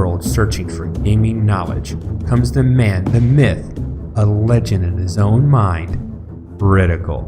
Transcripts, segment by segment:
world searching for gaming knowledge comes the man, the myth, a legend in his own mind, Critical.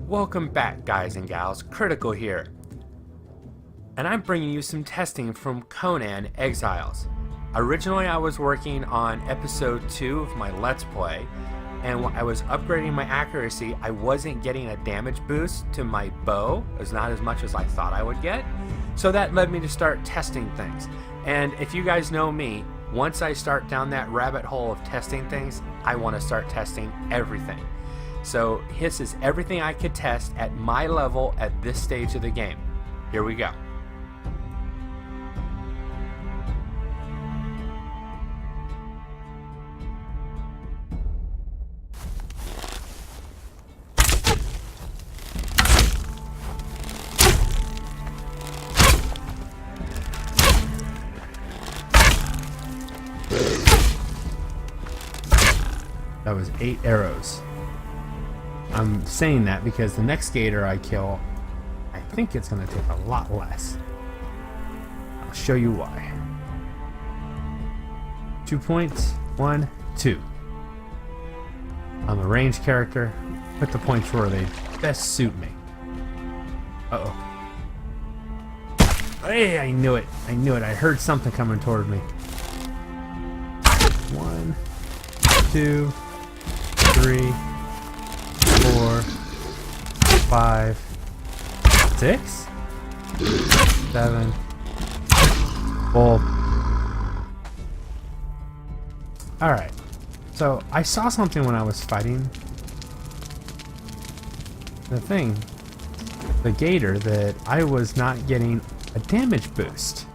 Welcome back, guys and gals. Critical here. And I'm bringing you some testing from Conan Exiles. Originally, I was working on episode 2 of my Let's Play, and when I was upgrading my accuracy, I wasn't getting a damage boost to my bow. It was not as much as I thought I would get. So that led me to start testing things. And if you guys know me, once I start down that rabbit hole of testing things, I want to start testing everything. So this is everything I could test at my level at this stage of the game. Here we go. That was 8 arrows. I'm saying that because the next gator I kill, I think it's going to take a lot less. I'll show you why. 2 points. 1, 2. I'm a ranged character. Put the points where they best suit me. Uh-oh. Hey, I knew it. I knew it. I heard something coming toward me. 1, 2, 3, 4, 5, 6, 7. Bull. Alright. So I saw something when I was fighting the gator, that I was not getting a damage boost.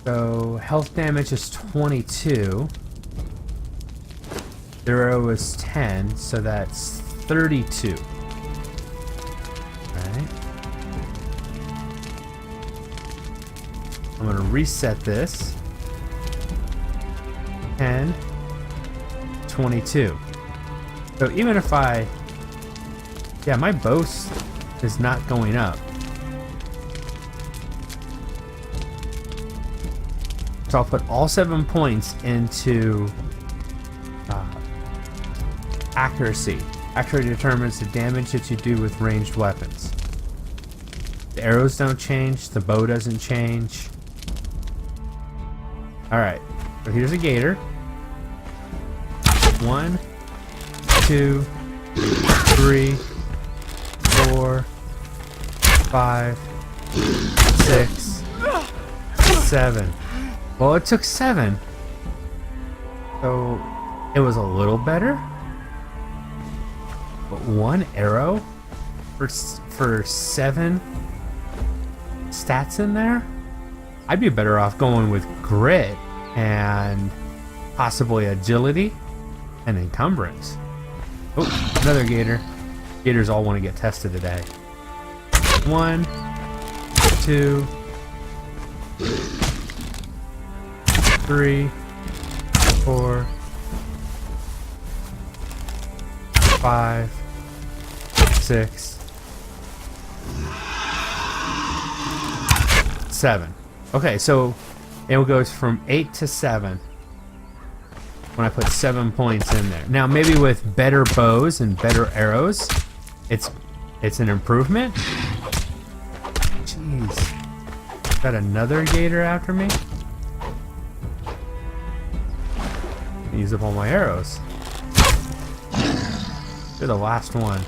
So health damage is 22. Zero is 10, so that's 32. Alright. I'm going to reset this. 10, 22. So even if yeah, my bow is not going up. So I'll put all 7 points into accuracy. Accuracy determines the damage that you do with ranged weapons. The arrows don't change, the bow doesn't change. Alright, so here's a gator. 1, 2, 3, 4, 5, 6, 7. Well, it took 7. So it was a little better. But 1 arrow for 7 stats in there? I'd be better off going with grit and possibly agility and encumbrance. Oh, another gator. Gators all want to get tested today. 1, 2, 3, 4, 5, 6, 7. Okay, so it goes from 8 to 7 when I put 7 points in there. Now maybe with better bows and better arrows, it's an improvement. Jeez. Got another gator after me? Use up all my arrows. You're the last one.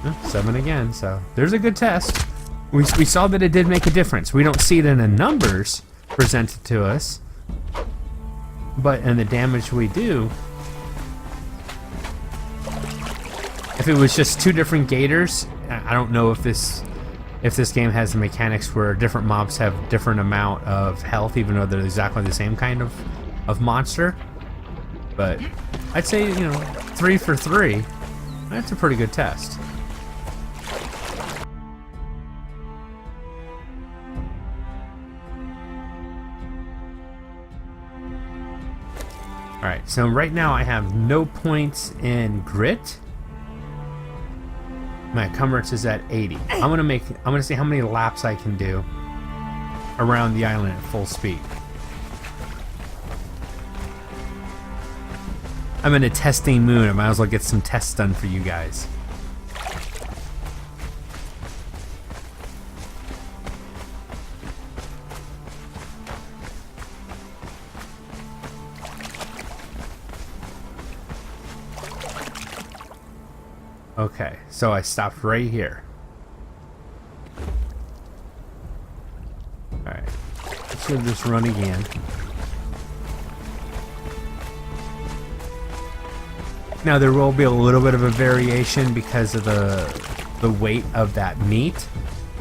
Oh, 7 again, so there's a good test. We saw that it did make a difference. We don't see it in the numbers presented to us, but in the damage we do. If it was just 2 different gators, I don't know if this game has the mechanics where different mobs have different amount of health, even though they're exactly the same kind of monster. But I'd say, 3 for 3. That's a pretty good test. Alright, so right now I have no points in grit. My encumbrance is at 80. I'm gonna see how many laps I can do around the island at full speed. I'm in a testing mood. I might as well get some tests done for you guys. Okay, so I stopped right here. Alright, let's just run again. Now there will be a little bit of a variation because of the weight of that meat,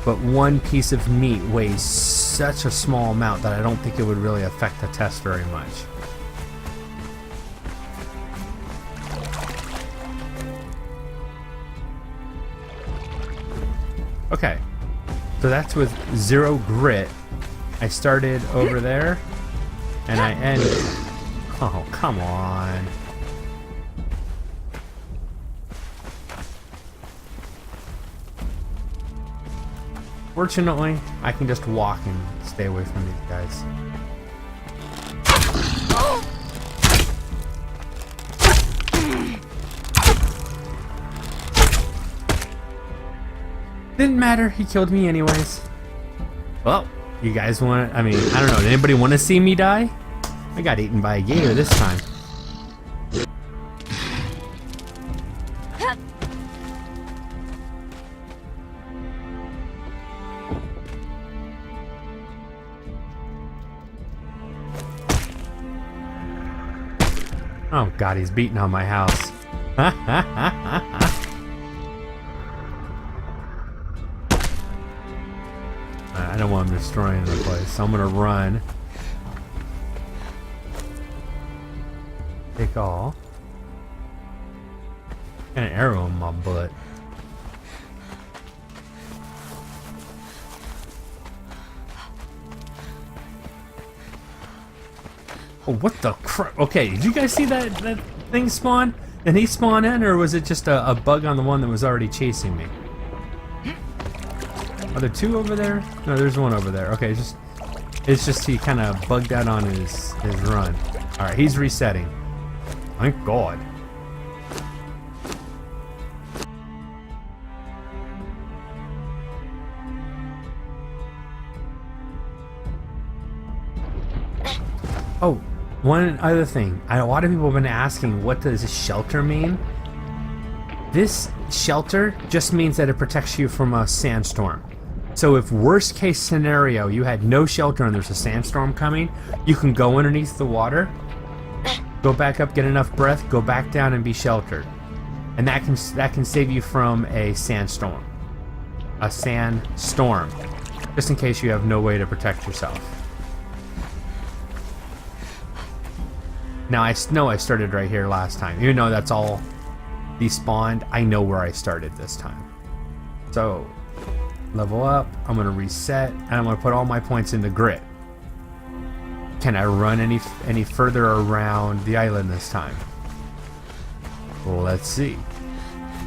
but one piece of meat weighs such a small amount that I don't think it would really affect the test very much. Okay, so that's with 0 grit. I started over there, and I ended. Oh, come on. Fortunately, I can just walk and stay away from these guys. Didn't matter, he killed me anyways. Well, you guys want, I mean, I don't know, did anybody want to see me die? I got eaten by a gator this time. Oh god, he's beating on my house. I don't want him destroying the place, so I'm gonna run. Take all. Got an arrow in my butt. Oh, what the crap? Okay, did you guys see that thing spawn? Did he spawn in, or was it just a bug on the one that was already chasing me? Are there 2 over there? No, there's 1 over there. Okay, it's just he kind of bugged out on his run. All right, he's resetting. Thank God. Oh, one other thing. A lot of people have been asking, what does shelter mean? This shelter just means that it protects you from a sandstorm. So if worst case scenario, you had no shelter and there's a sandstorm coming, you can go underneath the water, go back up, get enough breath, go back down and be sheltered. And that can save you from a sandstorm. A sandstorm. Just in case you have no way to protect yourself. Now I know I started right here last time. Even though that's all despawned, I know where I started this time. So, level up, I'm going to reset, and I'm going to put all my points into grit. Can I run any further around the island this time? Let's see.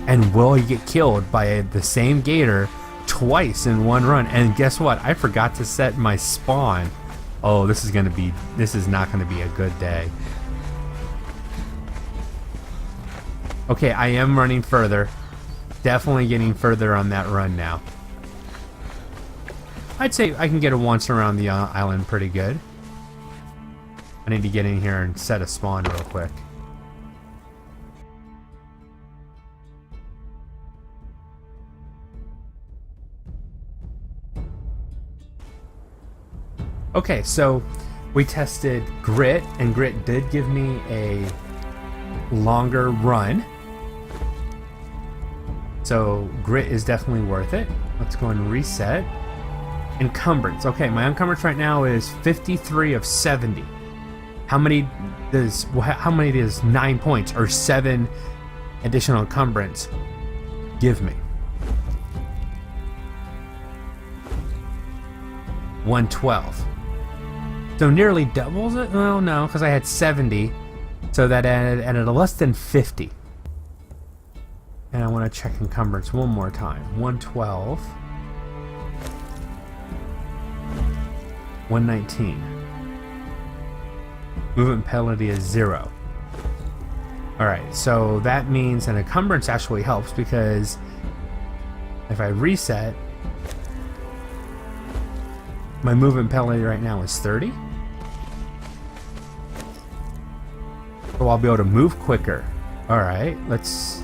And will you get killed by the same gator twice in one run? And guess what? I forgot to set my spawn. Oh, this is not going to be a good day. Okay, I am running further. Definitely getting further on that run now. I'd say I can get it once around the island pretty good. I need to get in here and set a spawn real quick. Okay, so we tested grit, and grit did give me a longer run. So grit is definitely worth it. Let's go and reset. Encumbrance. Okay, my encumbrance right now is 53 of 70. How many does 9 points or 7 additional encumbrance give me? 112. So nearly doubles it? Well, no, because I had 70. So that added a less than 50. And I want to check encumbrance one more time. 112. 119. Movement penalty is 0. Alright, so that means an encumbrance actually helps, because if I reset, my movement penalty right now is 30. So I'll be able to move quicker. Alright, let's...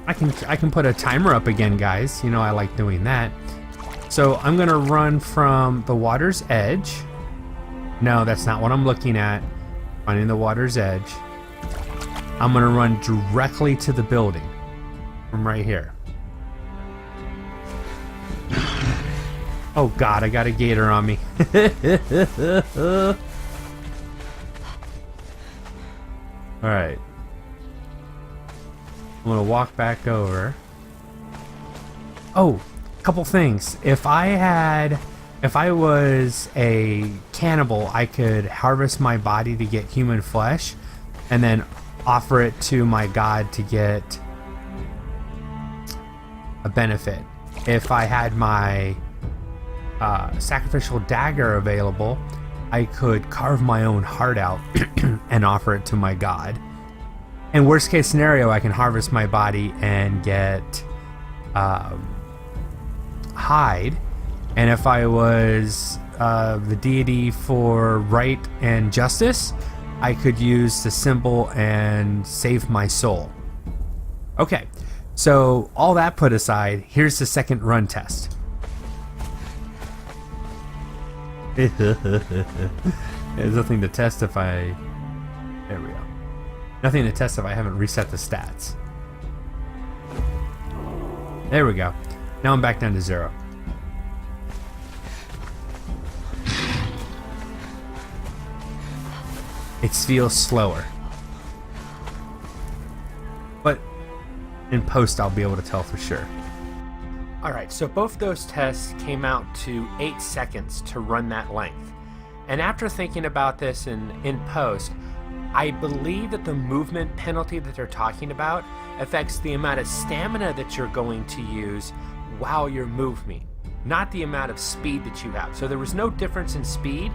I can put a timer up again, guys. You know I like doing that. So I'm gonna run from the water's edge. No, that's not what I'm looking at. Finding the water's edge. I'm gonna run directly to the building from right here. Oh god, I got a gator on me. Alright. I'm gonna walk back over. Oh, couple things. If I was a cannibal, I could harvest my body to get human flesh and then offer it to my god to get a benefit. If I had my sacrificial dagger available, I could carve my own heart out and offer it to my god. And worst case scenario, I can harvest my body and get hide. And if I was the deity for right and justice, I could use the symbol and save my soul. Okay, so all that put aside, here's the second run test. There's nothing to test if I... There we go. Nothing to test if I haven't reset the stats. There we go. Now I'm back down to 0. It feels slower. But in post I'll be able to tell for sure. Alright, so both those tests came out to 8 seconds to run that length. And after thinking about this in post, I believe that the movement penalty that they're talking about affects the amount of stamina that you're going to use while you're moving, not the amount of speed that you have. So there was no difference in speed,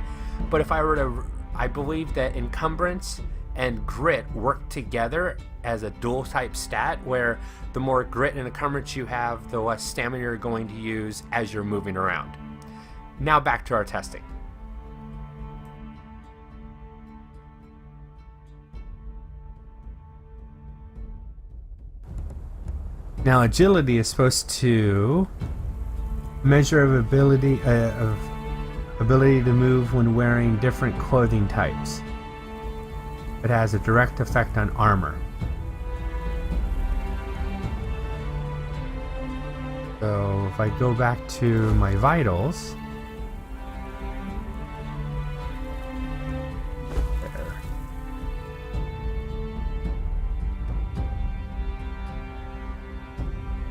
but if I were to, I believe that encumbrance and grit work together as a dual type stat, where the more grit and encumbrance you have, the less stamina you're going to use as you're moving around. Now back to our testing. Now agility is supposed to measure of ability to move when wearing different clothing types. It has a direct effect on armor. So if I go back to my vitals,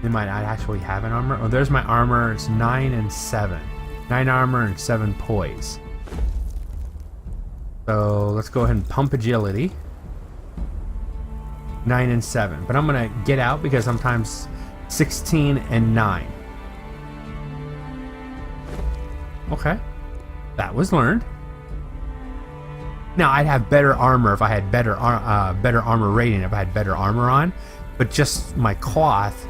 they might not actually have an armor. Oh, there's my armor. It's 9 and 7. 9 armor and 7 poise. So let's go ahead and pump agility. 9 and 7. But I'm going to get out because sometimes 16 and 9. Okay. That was learned. Now, I'd have better armor if I had better armor rating, if I had better armor on. But just my cloth,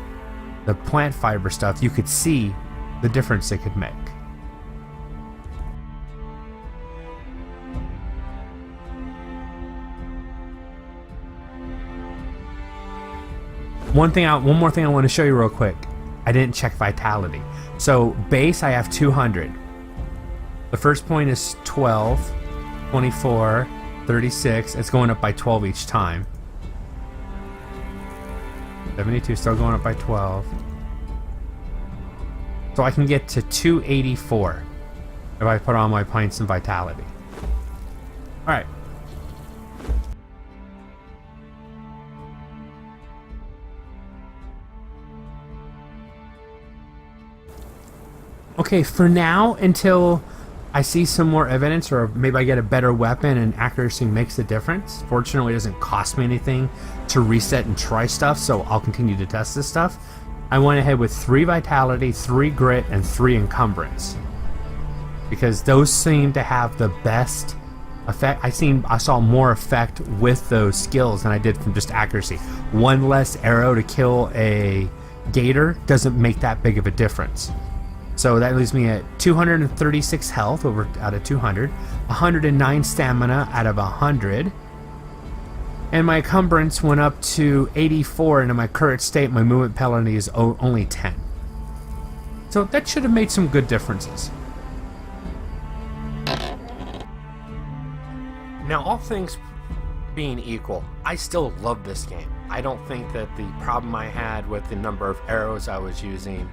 the plant fiber stuff, you could see the difference it could make. One more thing I want to show you real quick. I didn't check vitality. So base, I have 200. The first point is 12, 24, 36. It's going up by 12 each time. 72, still going up by 12. So I can get to 284 if I put on my points and vitality. Alright. Okay, for now, until I see some more evidence, or maybe I get a better weapon and accuracy makes a difference. Fortunately, it doesn't cost me anything to reset and try stuff, so I'll continue to test this stuff. I went ahead with 3 vitality, 3 grit, and 3 encumbrance, because those seem to have the best effect. I saw more effect with those skills than I did from just accuracy. 1 less arrow to kill a gator doesn't make that big of a difference. So that leaves me at 236 health out of 200, 109 stamina out of 100, and my encumbrance went up to 84, and in my current state my movement penalty is only 10. So that should have made some good differences. Now, all things being equal, I still love this game. I don't think that the problem I had with the number of arrows I was using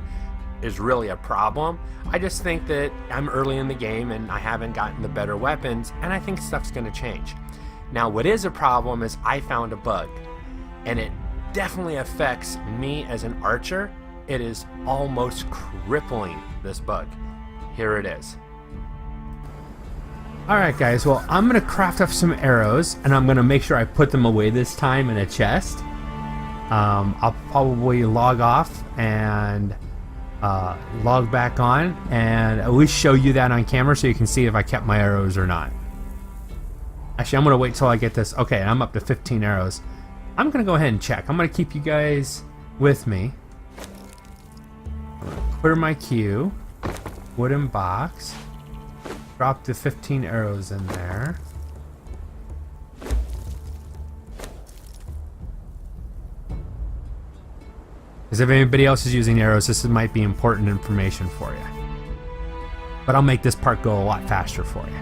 is really a problem. I just think that I'm early in the game and I haven't gotten the better weapons, and I think stuff's gonna change. Now, what is a problem is I found a bug, and it definitely affects me as an archer. It is almost crippling, this bug. Here it is. Alright guys, well, I'm gonna craft up some arrows, and I'm gonna make sure I put them away this time in a chest. I'll probably log off and log back on and at least show you that on camera so you can see if I kept my arrows or not. Actually, I'm gonna wait till I get this. Okay, I'm up to 15 arrows. I'm gonna go ahead and check. I'm gonna keep you guys with me. Clear my queue. Wooden box. Drop the 15 arrows in there. Because if anybody else is using arrows, this might be important information for you. But I'll make this part go a lot faster for you.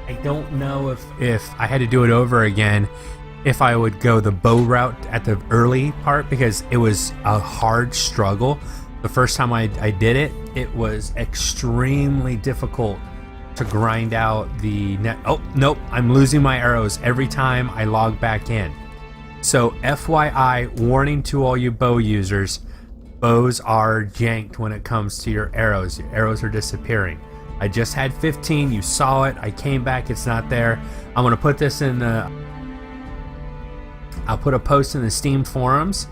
I don't know if I had to do it over again, if I would go the bow route at the early part, because it was a hard struggle. The first time I did it, it was extremely difficult to grind out the net. Oh, nope, I'm losing my arrows every time I log back in. So FYI, warning to all you bow users, bows are janked when it comes to your arrows. Your arrows are disappearing. I just had 15, you saw it, I came back, it's not there. I'm gonna put this in the, I'll put a post in the Steam forums,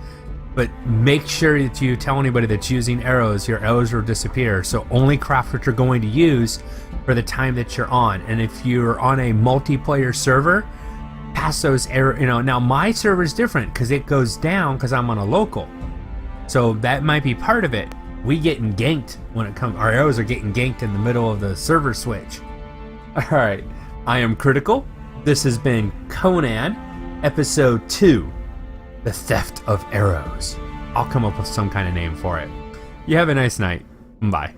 but make sure that you tell anybody that's using arrows, your arrows will disappear. So only craft what you're going to use for the time that you're on. And if you're on a multiplayer server, pass those arrows, now my server is different because it goes down because I'm on a local. So that might be part of it. We getting ganked when it comes, our arrows are getting ganked in the middle of the server switch. Alright, I am Critical. This has been Conan, episode 2, The Theft of Arrows. I'll come up with some kind of name for it. You have a nice night. Bye.